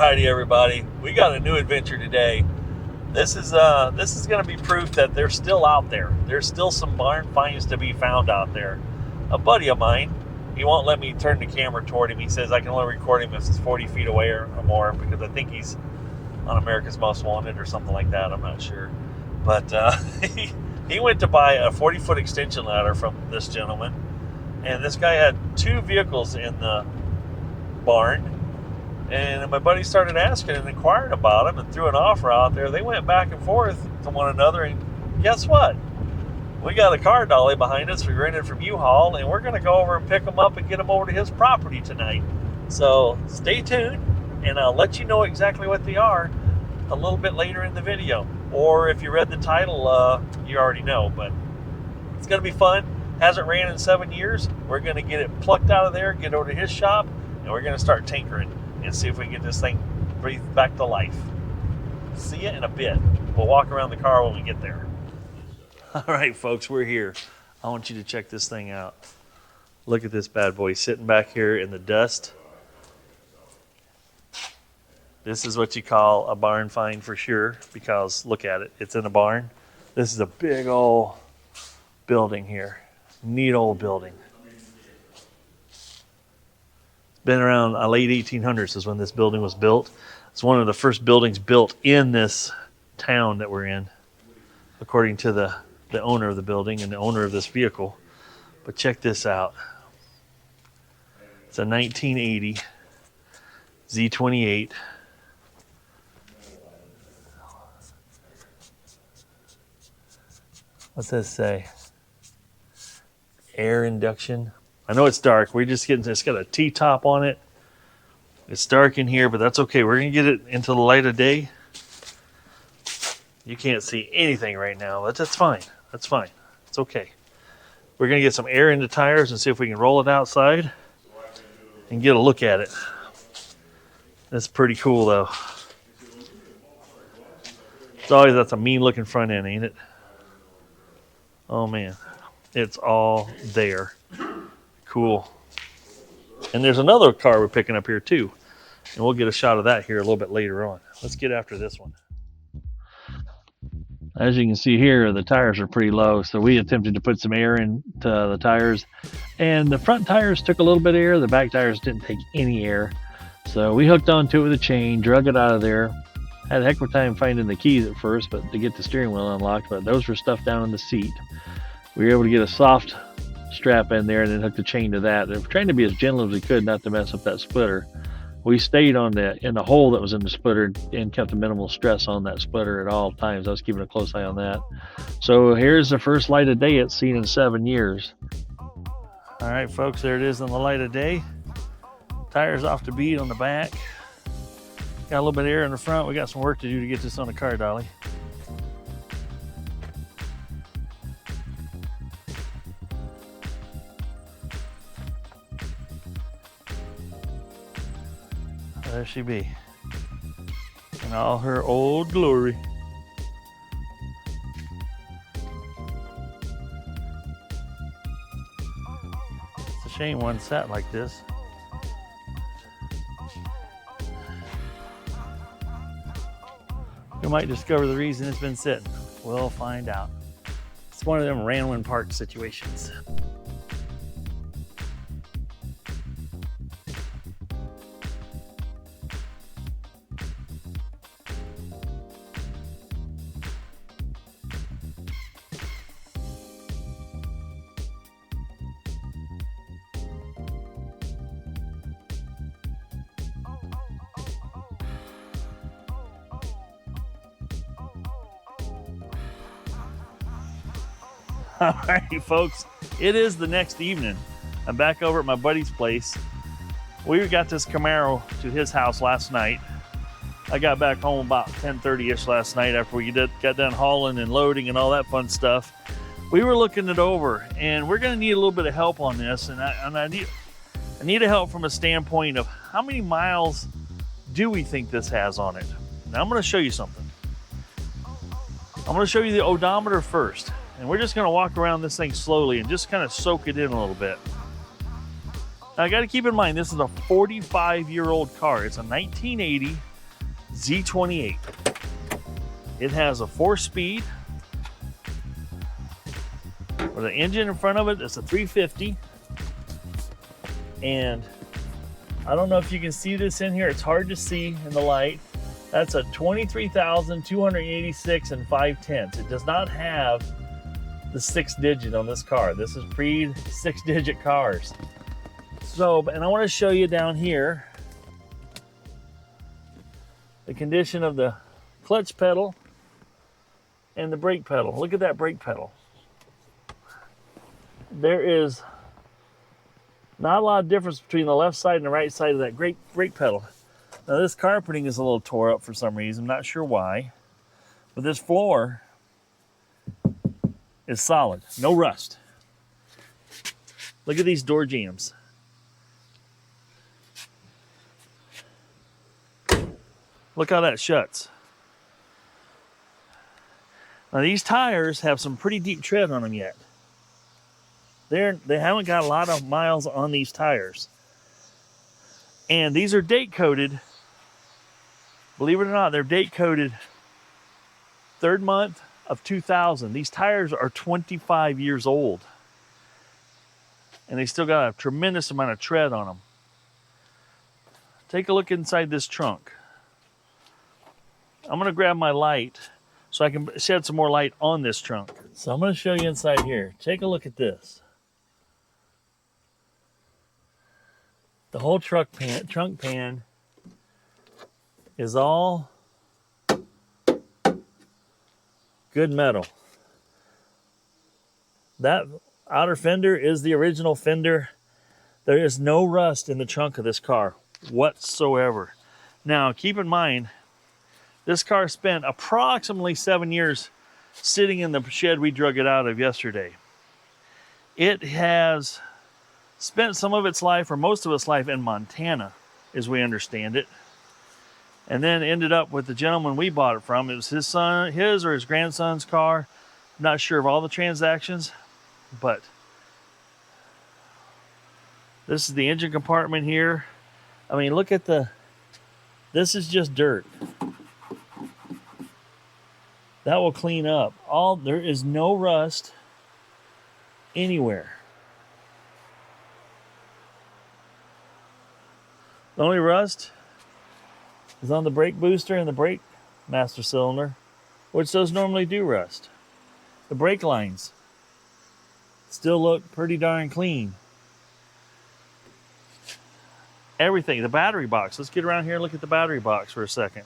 Alrighty, everybody, we got a new adventure today. This is going to be proof that they're still out there. There's still some barn finds to be found out there. A buddy of mine, he won't let me turn the camera toward him. He says I can only record him if it's 40 feet away or more, because I think he's on America's Most Wanted or something like that. I'm not sure. But he went to buy a 40-foot extension ladder from this gentleman, and this guy had two vehicles in the barn. And my buddy started asking and inquiring about him and threw an offer out there. They went back and forth to one another, and guess what? We got a car dolly behind us. We rented from U-Haul, and we're going to go over and pick him up and get him over to his property tonight. So stay tuned, and I'll let you know exactly what they are a little bit later in the video. Or if you read the title, you already know. But it's going to be fun. Hasn't ran in 7 years. We're going to get it plucked out of there, get over to his shop, and we're going to start tinkering and see if we can get this thing breathed back to life. See you in a bit. We'll walk around the car when we get there. All right, folks, we're here. I want you to check this thing out. Look at this bad boy sitting back here in the dust. This is what you call a barn find for sure, because look at it. It's in a barn. This is a big old building here. Neat old building. Been around late 1800s is when this building was built. It's one of the first buildings built in this town that we're in, according to the owner of the building and the owner of this vehicle. But check this out. It's a 1980 Z28. What's this say? Air induction. I know it's dark. We're just getting, it's got a T-top on it. It's dark in here, but that's okay. We're going to get it into the light of day. You can't see anything right now, but that's fine. That's fine. It's okay. We're going to get some air in the tires and see if we can roll it outside and get a look at it. That's pretty cool, though. It's always, that's a mean-looking front end, ain't it? Oh, man. It's all there. Cool. And there's another car we're picking up here too, and we'll get a shot of that here a little bit later on. Let's get after this one. As you can see here, the tires are pretty low, so we attempted to put some air into the tires, and the front tires took a little bit of air. The back tires didn't take any air, so we hooked onto it with a chain, drug it out of there. Had a heck of a time finding the keys at first, but to get the steering wheel unlocked, but those were stuffed down in the seat. We were able to get a soft strap in there and then hook the chain to that. And trying to be as gentle as we could not to mess up that splitter. We stayed on in the hole that was in the splitter and kept a minimal stress on that splitter at all times. I was keeping a close eye on that. So here's the first light of day it's seen in 7 years. All right, folks, there it is in the light of day. Tires off the bead on the back. Got a little bit of air in the front. We got some work to do to get this on the car dolly. There she be, in all her old glory. It's a shame one sat like this. We might discover the reason it's been sitting. We'll find out. It's one of them Ranwin Park situations. All right, folks, it is the next evening. I'm back over at my buddy's place. We got this Camaro to his house last night. I got back home about 10:30-ish last night after we got done hauling and loading and all that fun stuff. We were looking it over, and we're going to need a little bit of help on this. And I need a help from a standpoint of how many miles do we think this has on it? Now I'm going to show you something. I'm going to show you the odometer first. And we're just going to walk around this thing slowly and just kind of soak it in a little bit. Now, I got to keep in mind, this is a 45-year-old car. It's a 1980 Z28. It has a 4-speed with an engine in front of it. It's a 350. And I don't know if you can see this in here. It's hard to see in the light. That's a 23,286 and 5/10. It does not have the 6th digit on this car. This is pre 6-digit cars. So, and I want to show you down here the condition of the clutch pedal and the brake pedal. Look at that brake pedal. There is not a lot of difference between the left side and the right side of that brake pedal. Now this carpeting is a little tore up for some reason. I'm not sure why. But this floor is solid. No rust. Look at these door jambs. Look how that shuts. Now these tires have some pretty deep tread on them yet. They haven't got a lot of miles on these tires. And these are date coded. Believe it or not, they're date coded 3rd month of 2000. These tires are 25 years old. And they still got a tremendous amount of tread on them. Take a look inside this trunk. I'm gonna grab my light so I can shed some more light on this trunk. So I'm gonna show you inside here. Take a look at this. The whole trunk pan is all good metal. That outer fender is the original fender. There is no rust in the trunk of this car whatsoever. Now, keep in mind, this car spent approximately 7 years sitting in the shed we drug it out of yesterday. It has spent some of its life, or most of its life, in Montana, as we understand it. And then ended up with the gentleman we bought it from. It was his or his grandson's car. I'm not sure of all the transactions, but this is the engine compartment here. I mean, look at this is just dirt. That will clean up. There is no rust anywhere. The only rust is on the brake booster and the brake master cylinder, which those normally do rust. The brake lines still look pretty darn clean. Everything, the battery box. Let's get around here and look at the battery box for a second.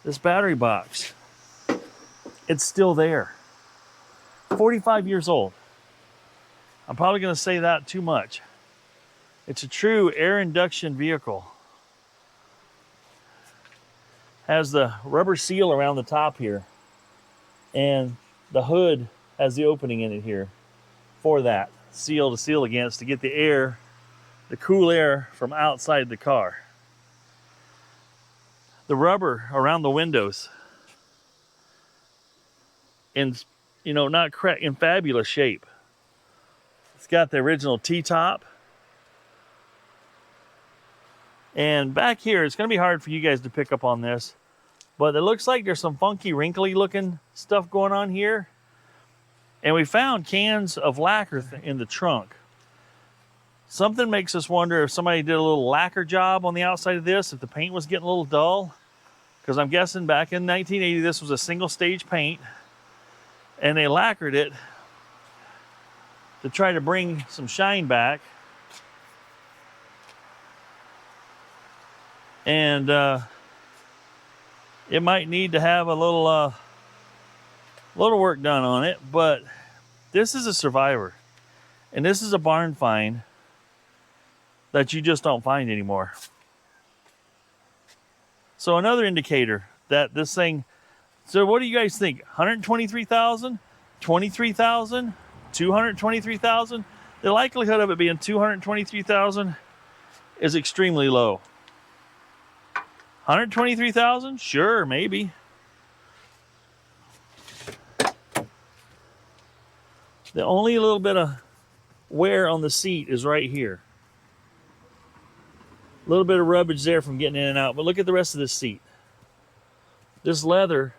This battery box, it's still there. 45 years old. I'm probably going to say that too much. It's a true air induction vehicle. Has the rubber seal around the top here. And the hood has the opening in it here for that seal to seal against to get the air, the cool air from outside the car. The rubber around the windows in, not correct, in fabulous shape. It's got the original T-top. And back here, it's going to be hard for you guys to pick up on this, but it looks like there's some funky, wrinkly looking stuff going on here. And we found cans of lacquer in the trunk. Something makes us wonder if somebody did a little lacquer job on the outside of this, if the paint was getting a little dull. Because I'm guessing back in 1980, this was a single stage paint. And they lacquered it to try to bring some shine back. And it might need to have a little work done on it, but this is a survivor. And this is a barn find that you just don't find anymore. So another indicator that this thing, so what do you guys think? 123,000, 23,000, 223,000? The likelihood of it being 223,000 is extremely low. 123,000? Sure, maybe. The only little bit of wear on the seat is right here. A little bit of rubbage there from getting in and out, but look at the rest of this seat. This leather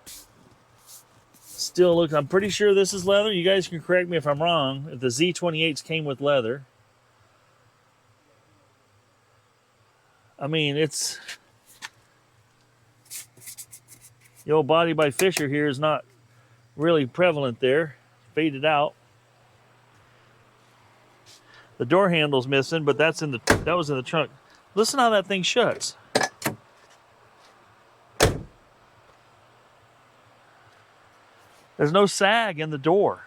still looks, I'm pretty sure this is leather. You guys can correct me if I'm wrong. If the Z28s came with leather. I mean, it's, the old body by Fisher here is not really prevalent there. Faded out. The door handle's missing, but that was in the trunk. Listen how that thing shuts. There's no sag in the door.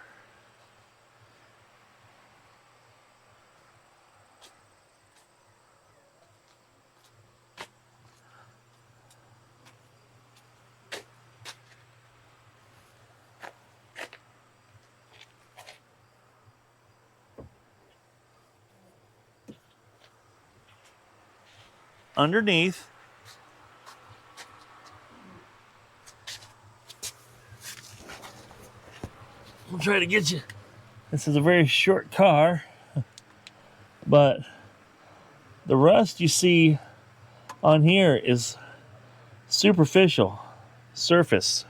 Underneath, I'll try to get you. This is a very short car, but the rust you see on here is superficial, surface.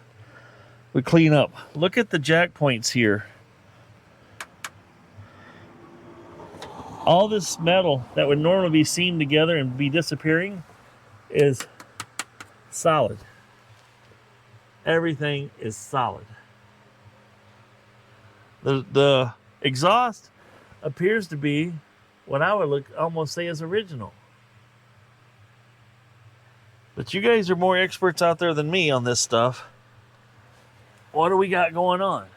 We clean up. Look at the jack points here. All this metal that would normally be seamed together and be disappearing is solid. Everything is solid. The exhaust appears to be what I would almost say is original. But you guys are more experts out there than me on this stuff. What do we got going on?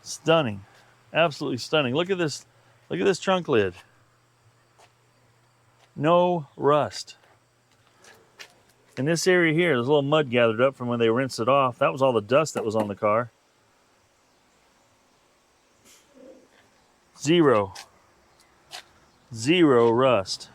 Stunning. Absolutely stunning. Look at this. Look at this trunk lid. No rust. In this area here, there's a little mud gathered up from when they rinsed it off. That was all the dust that was on the car. Zero rust.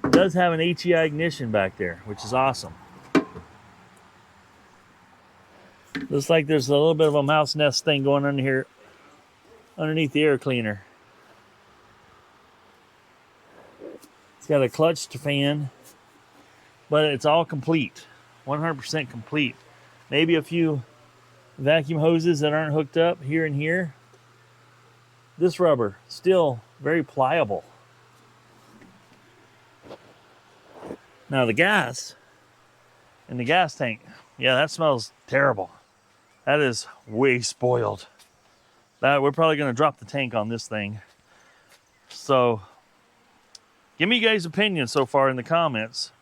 It does have an HEI ignition back there, which is awesome. Looks like there's a little bit of a mouse nest thing going on here underneath the air cleaner. It's got a clutch fan, but it's all complete, 100% complete. Maybe a few vacuum hoses that aren't hooked up here and here. This rubber, still very pliable. Now the gas in the gas tank, yeah, that smells terrible. That is way spoiled. We're probably going to drop the tank on this thing. So give me you guys' opinions so far in the comments.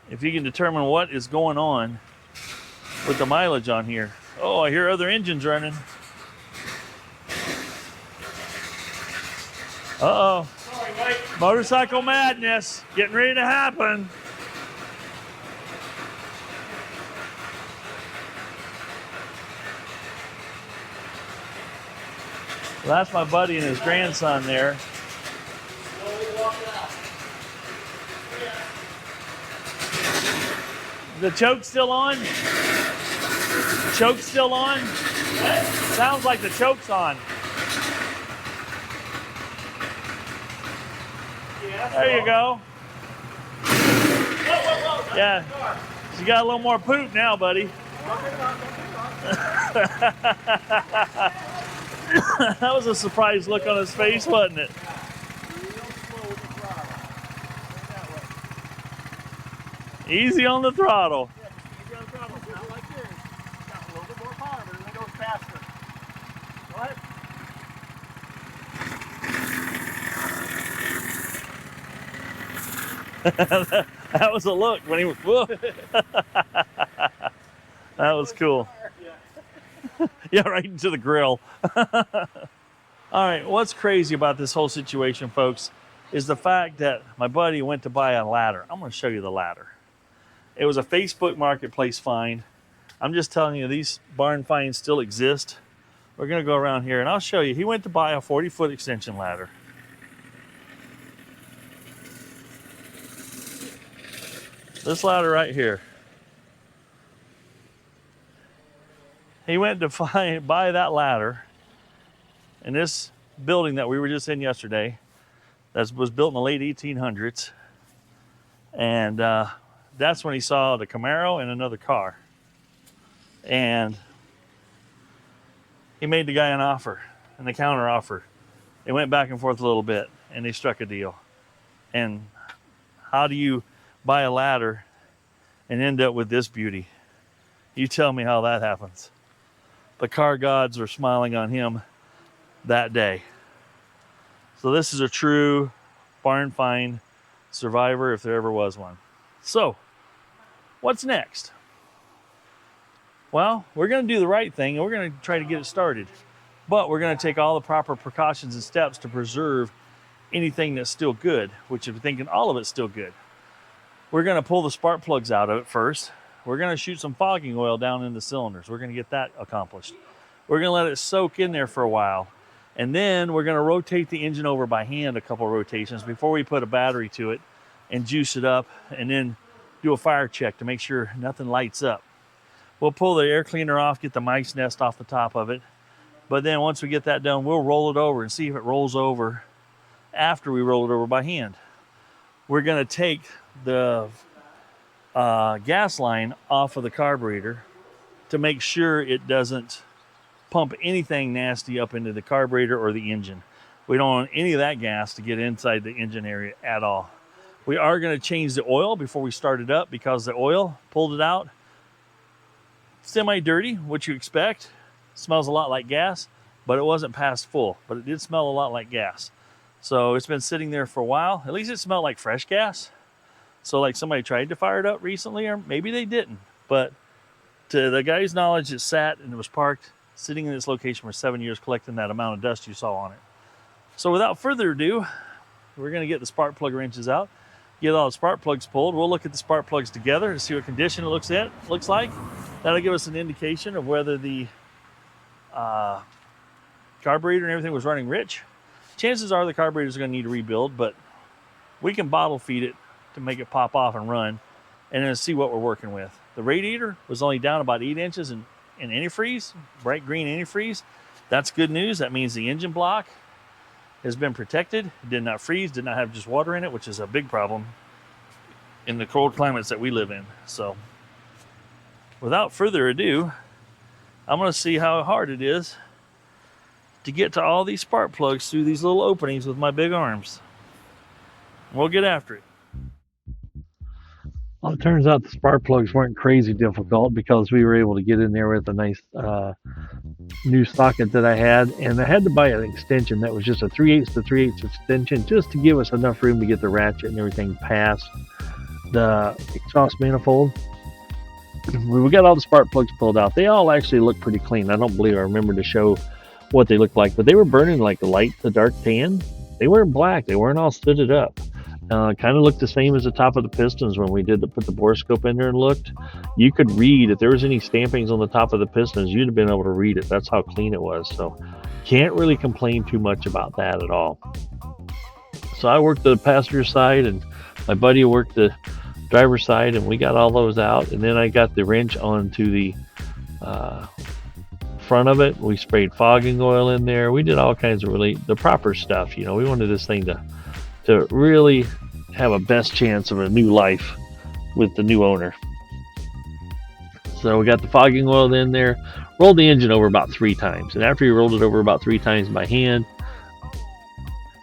If you can determine what is going on with the mileage on here. Oh, I hear other engines running. Uh-oh. Sorry, Mike. Motorcycle madness getting ready to happen. Well, that's my buddy and his grandson there. Slowly walk it out. The choke still on? Choke still on? What? Sounds like the choke's on. Yeah, There you go. Whoa. Yeah. You got a little more poop now, buddy. That was a surprised look on his face, wasn't it? Real slow with the throttle. That way. Easy on the throttle. Yeah, just easy on the throttle. It's not like yours. It's got a little bit more power, but it goes faster. Go ahead. That was a look when he was, whoa. That was cool. Yeah. Yeah, right into the grill. All right, what's crazy about this whole situation, folks? is the fact that my buddy went to buy a ladder. I'm going to show you the ladder. It was a Facebook Marketplace find. I'm just telling you, these barn finds still exist. We're going to go around here and I'll show you. He went to buy a 40-foot extension ladder. This ladder right here. He went to buy that ladder in this building that we were just in yesterday. That was built in the late 1800s. And that's when he saw the Camaro and another car. And he made the guy an offer and the counter offer. They went back and forth a little bit and they struck a deal. And how do you buy a ladder and end up with this beauty? You tell me how that happens. The car gods were smiling on him that day. So this is a true barn find survivor if there ever was one. So what's next? Well, we're going to do the right thing and we're going to try to get it started. But we're going to take all the proper precautions and steps to preserve anything that's still good, which if you're thinking all of it's still good. We're going to pull the spark plugs out of it first. We're going to shoot some fogging oil down in the cylinders. We're going to get that accomplished. We're going to let it soak in there for a while. And then we're going to rotate the engine over by hand a couple rotations before we put a battery to it and juice it up and then do a fire check to make sure nothing lights up. We'll pull the air cleaner off, get the mice nest off the top of it. But then once we get that done, we'll roll it over and see if it rolls over after we roll it over by hand. We're going to take the gas line off of the carburetor to make sure it doesn't pump anything nasty up into the carburetor or the engine. We don't want any of that gas to get inside the engine area at all. We are going to change the oil before we start it up because the oil pulled it out semi-dirty, what you expect. Smells a lot like gas, but it wasn't past full, but it did smell a lot like gas. So it's been sitting there for a while. At least it smelled like fresh gas. So like somebody tried to fire it up recently, or maybe they didn't. But to the guy's knowledge, it sat and it was parked, sitting in this location for 7 years, collecting that amount of dust you saw on it. So without further ado, we're going to get the spark plug wrenches out, get all the spark plugs pulled. We'll look at the spark plugs together to see what condition it looks like. That'll give us an indication of whether the carburetor and everything was running rich. Chances are the carburetor is going to need a rebuild, but we can bottle feed it to make it pop off and run and then see what we're working with. The radiator was only down about 8 inches in antifreeze, bright green antifreeze. That's good news. That means the engine block has been protected. It did not freeze, did not have just water in it, which is a big problem in the cold climates that we live in. So without further ado, I'm going to see how hard it is to get to all these spark plugs through these little openings with my big arms. We'll get after it. Well, it turns out the spark plugs weren't crazy difficult because we were able to get in there with a nice new socket that I had, and I had to buy an extension that was just a 3/8 to 3/8 extension just to give us enough room to get the ratchet and everything past the exhaust manifold. We got all the spark plugs pulled out. They all actually look pretty clean. I don't believe I remember to show what they looked like, but they were burning like a light to dark tan. They weren't black. They weren't all stooded up. Kind of looked the same as the top of the pistons when we did put the borescope in there and looked. You could read if there was any stampings on the top of the pistons. You'd have been able to read it. That's how clean it was. So can't really complain too much about that at all. So I worked the passenger side and my buddy worked the driver's side, and we got all those out. And then I got the wrench onto the front of it. We sprayed fogging oil in there. We did all kinds of the proper stuff. You know, we wanted this thing to really have a best chance of a new life with the new owner. So we got the fogging oil in there, rolled the engine over about 3 times. And after you rolled it over about 3 times by hand,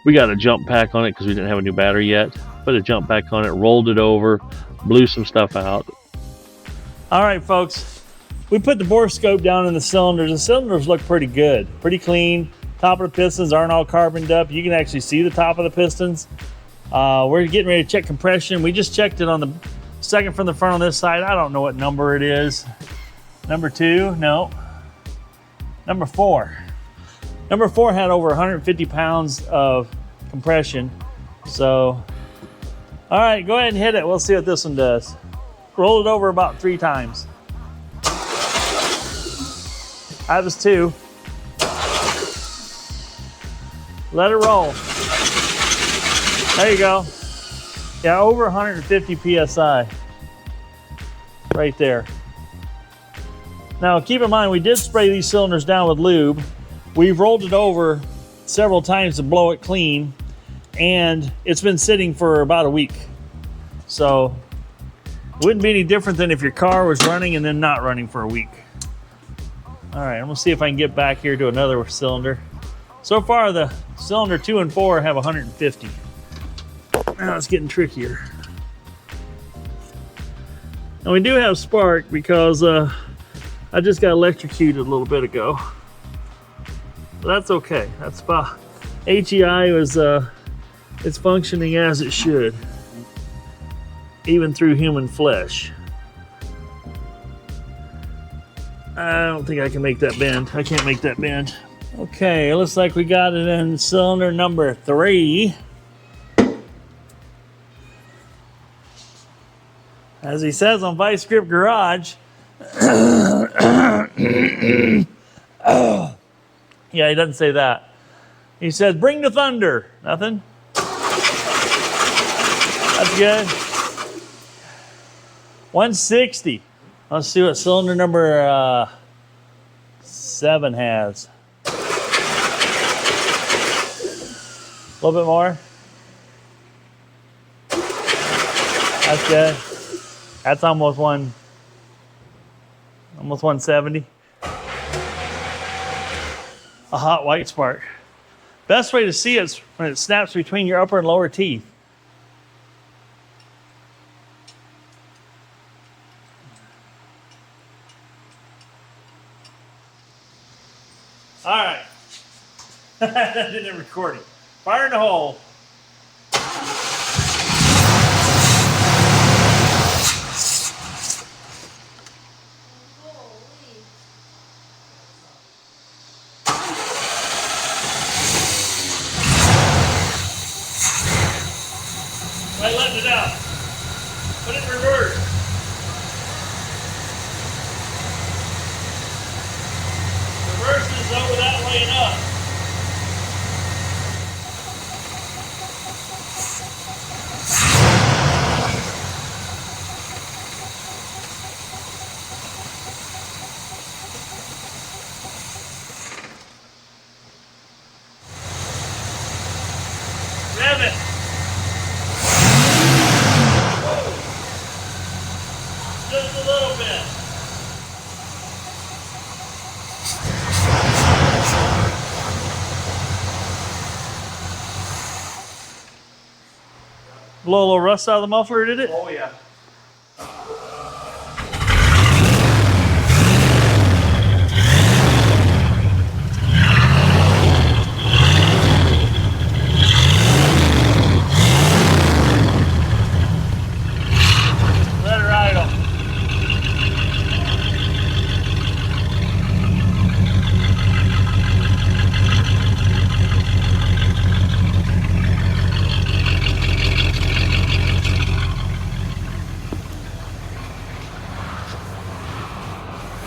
we got a jump pack on it because we didn't have a new battery yet. Put a jump pack on it, rolled it over, blew some stuff out. All right, folks, we put the borescope down in the cylinders. The cylinders look pretty good, pretty clean. Top of the pistons aren't all carboned up. You can actually see the top of the pistons. We're getting ready to check compression. We just checked it on the second from the front on this side. I don't know what number it is. Number 2, no. Number 4. Number 4 had over 150 pounds of compression. So, all right, go ahead and hit it. We'll see what this one does. Roll it over about 3 times. That was 2. Let it roll. There you go. Yeah, over 150 PSI. Right there. Now, keep in mind, we did spray these cylinders down with lube. We've rolled it over several times to blow it clean, and it's been sitting for about a week. So, it wouldn't be any different than if your car was running and then not running for a week. All right, I'm gonna see if I can get back here to another cylinder. So far, the cylinder 2 and 4 have 150. Now it's getting trickier. And we do have spark because I just got electrocuted a little bit ago. But that's okay. That's fine. HEI was it's functioning as it should, even through human flesh. I don't think I can make that bend. I can't make that bend. Okay, it looks like we got it in cylinder number 3. As he says on Vice Grip Garage. Yeah, he doesn't say that. He says, bring the thunder. Nothing? That's good. 160. Let's see what cylinder number 7 has. A little bit more. That's good. That's almost 170. A hot white spark. Best way to see it is when it snaps between your upper and lower teeth. All right. That didn't record it. Fire in the hole. I letting it out. Put it in reverse. Reverse is over that way and up. Rev it. Just a little bit. Blow a little rust out of the muffler, did it? Oh yeah. Let her idle.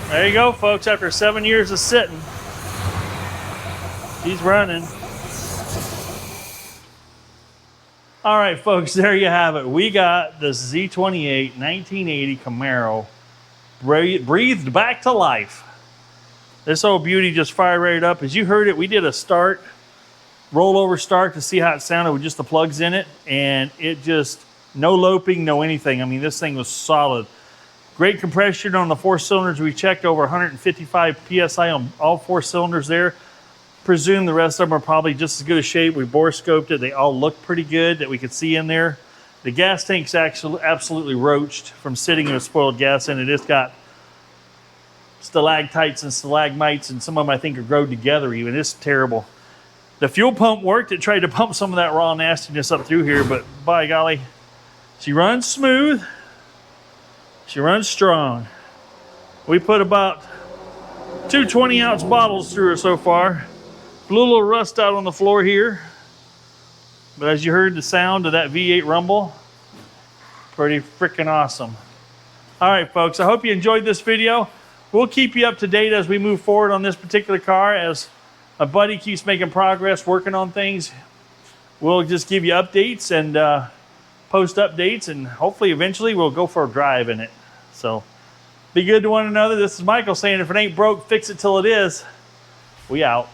There you go, folks. After 7 years of sitting, he's running. All right, folks, there you have it. We got the Z28 1980 Camaro breathed back to life. This old beauty just fired right up. As you heard it, we did a rollover start to see how it sounded with just the plugs in it, and it just, no loping, no anything. I mean, this thing was solid. Great compression on the 4 cylinders. We checked over 155 PSI on all 4 cylinders there. Presume the rest of them are probably just as good a shape. We bore scoped it. They all look pretty good that we could see in there. The gas tank's actually absolutely roached from sitting with spoiled gas in it. It's got stalactites and stalagmites, and some of them I think are growed together even. It's terrible. The fuel pump worked. It tried to pump some of that raw nastiness up through here, but by golly, she runs smooth. She runs strong. We put about 2 20-ounce bottles through her so far. Blew a little rust out on the floor here. But as you heard the sound of that V8 rumble, pretty freaking awesome. All right, folks, I hope you enjoyed this video. We'll keep you up to date as we move forward on this particular car. As my buddy keeps making progress, working on things, we'll just give you updates and post updates, and hopefully eventually we'll go for a drive in it. So be good to one another. This is Michael saying, if it ain't broke, fix it till it is. We out.